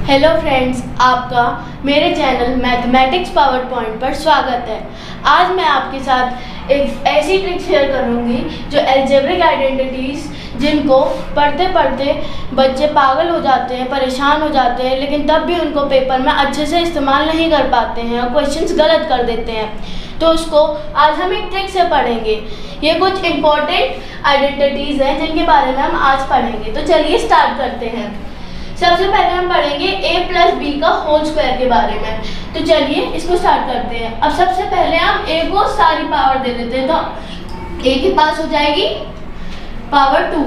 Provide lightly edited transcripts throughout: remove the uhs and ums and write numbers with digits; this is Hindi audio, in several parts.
हेलो फ्रेंड्स, आपका मेरे चैनल मैथमेटिक्स पावर पॉइंट पर स्वागत है। आज मैं आपके साथ एक ऐसी ट्रिक शेयर करूंगी जो अलजेब्रिक आइडेंटिटीज़ जिनको पढ़ते पढ़ते बच्चे पागल हो जाते हैं, परेशान हो जाते हैं, लेकिन तब भी उनको पेपर में अच्छे से इस्तेमाल नहीं कर पाते हैं और क्वेश्चंस गलत कर देते हैं, तो उसको आज हम एक ट्रिक से पढ़ेंगे। ये कुछ इम्पोर्टेंट आइडेंटिटीज़ हैं जिनके बारे में हम आज पढ़ेंगे। तो चलिए स्टार्ट करते हैं। सबसे पहले हम पढ़ेंगे a प्लस बी का होल स्क्वायर के बारे में। तो चलिए इसको स्टार्ट करते हैं। अब सबसे पहले हम a को सारी पावर दे देते हैं, तो a के पास हो जाएगी पावर 2।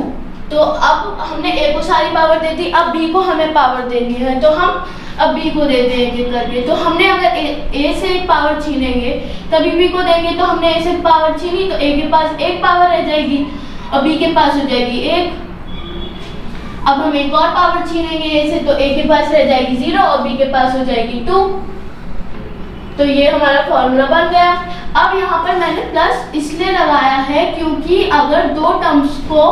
तो अब हमने a को सारी पावर दे दी, अब b को हमें पावर देनी है, तो हम अब b को देते हैं एक एक करके। तो हमने अगर a से एक पावर छीनेंगे तभी b को देंगे, तो हमने a से एक पावर छीनी तो a के पास एक पावर रह जाएगी और b के पास हो जाएगी एक। अब हम एक और पावर छीनेंगे a से, तो a के पास रह जाएगी 0 और b के पास हो जाएगी 2। तो ये हमारा फॉर्मूला बन गया। अब यहाँ पर मैंने प्लस इसलिए लगाया है क्योंकि अगर दो टर्म्स को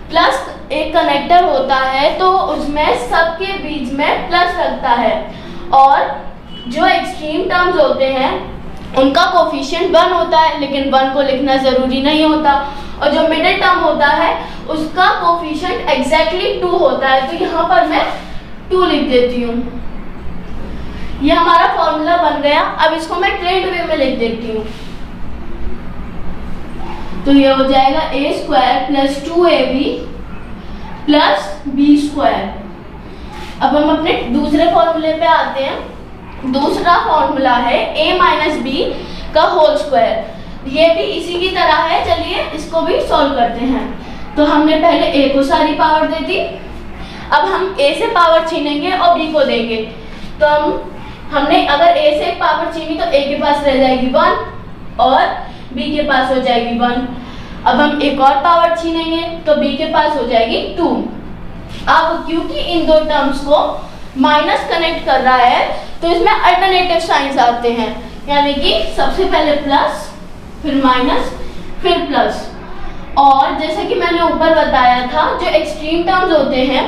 प्लस एक कनेक्टर होता है तो उसमें सबके बीच में प्लस लगता है, और जो एक्सट्रीम टर्म्स होते हैं उनका कोफिशिएंट 1 होता है, लेकिन 1 को लिखना ज़रूरी नहीं होता, और जो मिडिल टर्म होता है उसका कोफिशिएंट एग्जैक्टली 2 होता है। तो यहाँ पर मैं 2 लिख देती हूँ। ये हमारा फॉर्मूला बन गया। अब इसको मैं ट्रेंड वे में लिख देती हूँ। तो ये हो जाएगा a square plus 2ab plus b square. अब हम अपने दूसरे फॉर्मूले पे आते हैं। दूसरा फॉर्मूला है a माइनस बी का होल स्क्वायर। ये भी इसी की तरह है। चलिए इसको भी सॉल्व करते हैं। तो हमने पहले a को सारी पावर दे दी, अब हम a से पावर छीनेंगे और b को देंगे। तो हमने अगर a से एक पावर छीनी तो a के पास रह जाएगी 1 और b के पास हो जाएगी 1। अब हम एक और पावर छीनेंगे तो b के पास हो जाएगी 2। अब क्योंकि इन दो टर्म्स को माइनस कनेक्ट कर रहा है तो इसमें अल्टरनेटिव साइंस आते हैं, यानी कि सबसे पहले प्लस, फिर माइनस, फिर प्लस। और जैसे कि मैंने ऊपर बताया था, जो एक्सट्रीम टर्म्स होते हैं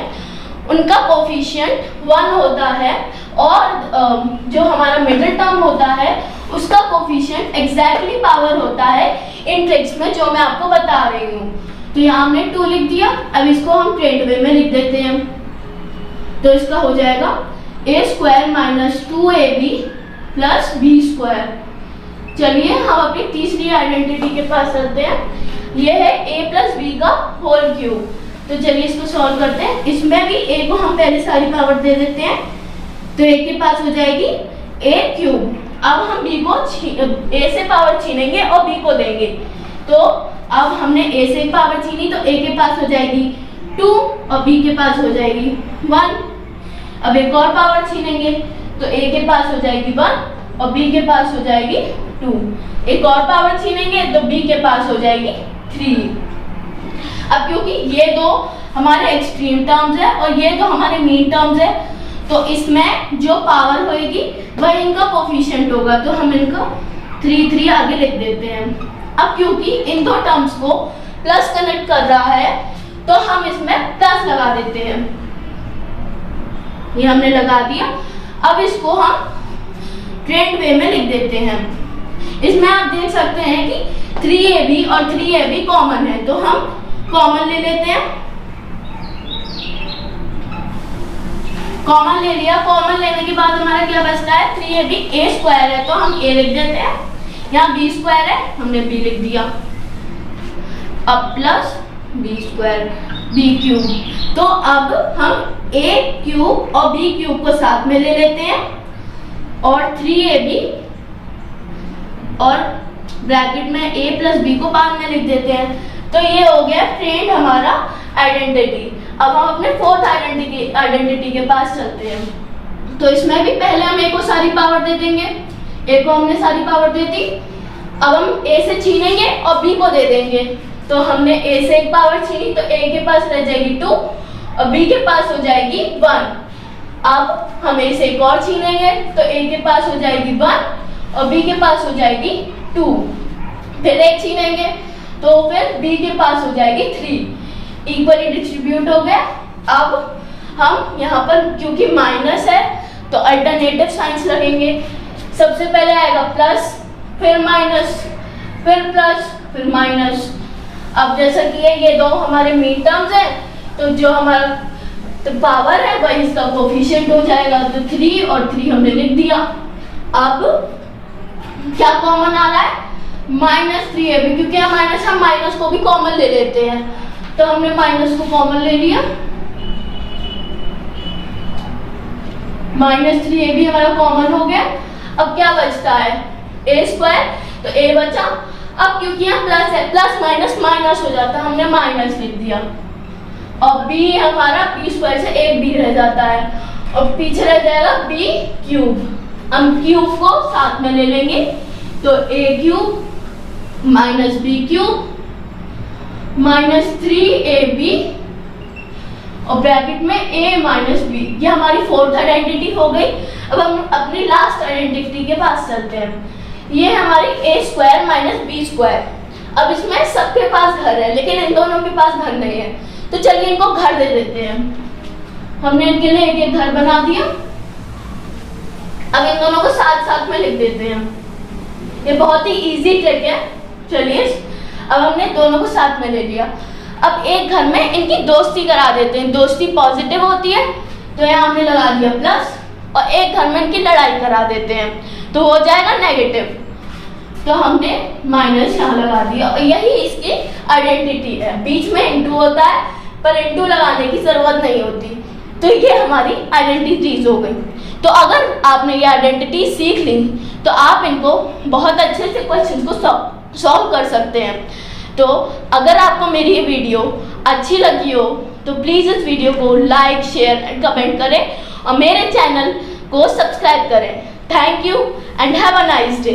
उनका कोफिशिएंट 1 होता है, और जो हमारा मिडिल टर्म होता है उसका कोफिशिएंट एग्जैक्टली पावर होता है इन ट्रिक्स में जो मैं आपको बता रही हूँ। तो यहाँ हमने 2 लिख दिया। अब इसको हम ट्रेंड वे में लिख देते हैं। तो इसका हो जाएगा a square minus 2ab plus b square. चलिए हम अपनी तीसरी आइडेंटिटी के पास चलते हैं। ये है a प्लस बी का होल क्यूब। तो चलिए इसको सॉल्व करते हैं। इसमें भी a को हम पहले सारी पावर दे देते हैं, तो a के पास हो जाएगी a क्यूब। अब हम b को a से पावर छीनेंगे और b को देंगे। तो अब हमने a से एक पावर छीनी तो a के पास हो जाएगी 2 और b के पास हो जाएगी 1। अब एक और पावर छीनेंगे तो a के पास हो जाएगी 1 और b के पास हो जाएगी 2। एक और पावर छीनेंगे तो b के पास हो जाएगी 3। अब क्योंकि ये दो हमारे एक्सट्रीम टर्म्स है और ये दो हमारे मीन टर्म्स है, तो इसमें जो पावर होएगी वह इनका कोफिशिएंट होगा। तो हम इनका 3 आगे लिख देते हैं। अब क्योंकि इन दो टर्म्स को प्लस कनेक्ट कर रहा है तो हम इसमें प्लस लगा देते हैं। ये हमने लगा दिया। अब इसको हम ट्रेंड वे में लिख देते हैं। इसमें आप देख सकते हैं कि 3ab और 3ab कॉमन है, तो हम कॉमन ले लेते हैं। कॉमन ले लिया। कॉमन लेने के बाद हमारा क्या बचता है, 3ab a स्क्वायर है तो हम a लिख देते हैं। यहाँ b स्क्वायर है, हमने b लिख दिया। अब plus b square b cube. तो अब हम a क्यूब और b क्यूब को साथ में ले लेते हैं और 3ab और ब्रैकेट में a प्लस b को बाद में लिख देते हैं। तो ये हो गया फ्रेंड हमारा आइडेंटिटी। अब हम अपने फोर्थ आइडेंटिटी के पास चलते हैं। तो इसमें भी पहले हम a को सारी पावर दे देंगे। a को हमने सारी पावर दे दी। अब हम a से छीनेंगे और b को दे देंगे। तो हमने a से एक पावर छीनी तो a के पास रह जाएगी 2 और b के पास हो जाएगी 1। अब हम a से एक और छीनेंगे तो a के पास हो जाएगी 1 और b के पास हो जाएगी 2। फिर एक छीनेंगे तो फिर b के पास हो जाएगी 3। इक्वली डिस्ट्रीब्यूट हो गया। अब हम यहाँ पर क्योंकि माइनस है तो अल्टरनेटिव साइंस लगेंगे। सबसे पहले आएगा प्लस, फिर माइनस, फिर प्लस, फिर माइनस। अब जैसा कि ये दो हमारे मीन टर्म्स हैं, तो जो हमारा तो पावर है वही इसका कोफिशिएंट हो जाएगा। तो 3 और 3 हमने लिख दिया। अब क्या कॉमन आ रहा है? -3ab, क्योंकि हम माइनस को भी कॉमन ले लेते हैं, तो हमने माइनस को कॉमन ले लिया। -3ab हमारा कॉमन हो गया। अब क्या बचता है? a², तो a बचा। अब क्योंकि यहाँ प्लस है, प्लस माइनस माइनस हो जाता है, हमने माइनस लिख दिया। और b हमारा b² से एक b रह जाता है और पीछे रह जाएगा b³। हम क्यूब को साथ में ले लेंगे, तो a³ -b³ -3ab और ब्रैकेट में a - b। ये हमारी फोर्थ आइडेंटिटी हो गई। अब हम अपनी लास्ट आइडेंटिटी के पास चलते हैं। ये हमारी a² - b²। अब इसमें सबके पास घर है, लेकिन इन दोनों के पास घर नहीं है, तो चलिए इनको घर दे देते हैं। हमने इनके लिए एक घर बना दिया। अब इन दोनों को साथ साथ में लिख देते हैं। ये बहुत ही इजी ट्रिक है। चलिए, अब हमने दोनों को साथ में ले लिया। अब एक घर में इनकी दोस्ती करा देते हैं। दोस्ती पॉजिटिव होती है, तो यहाँ हमने लगा दिया प्लस, और एक घर में इनकी लड़ाई करा देते हैं, तो हो जाएगा नेगेटिव। तो हमने माइनस यहाँ लगा दिया, और यही इसकी आइडेंटिटी है। बीच में इंटू होता है, पर इंटू लगाने की जरूरत नहीं होती। तो ये हमारी आइडेंटिटीज हो गई। तो अगर आपने ये आइडेंटिटी सीख ली, तो आप इनको बहुत अच्छे से क्वेश्चन को सॉल्व कर सकते हैं। तो अगर आपको मेरी ये वीडियो अच्छी लगी हो, तो प्लीज़ इस वीडियो को लाइक, शेयर एंड कमेंट करें, और मेरे चैनल को सब्सक्राइब करें। Thank you and have a nice day.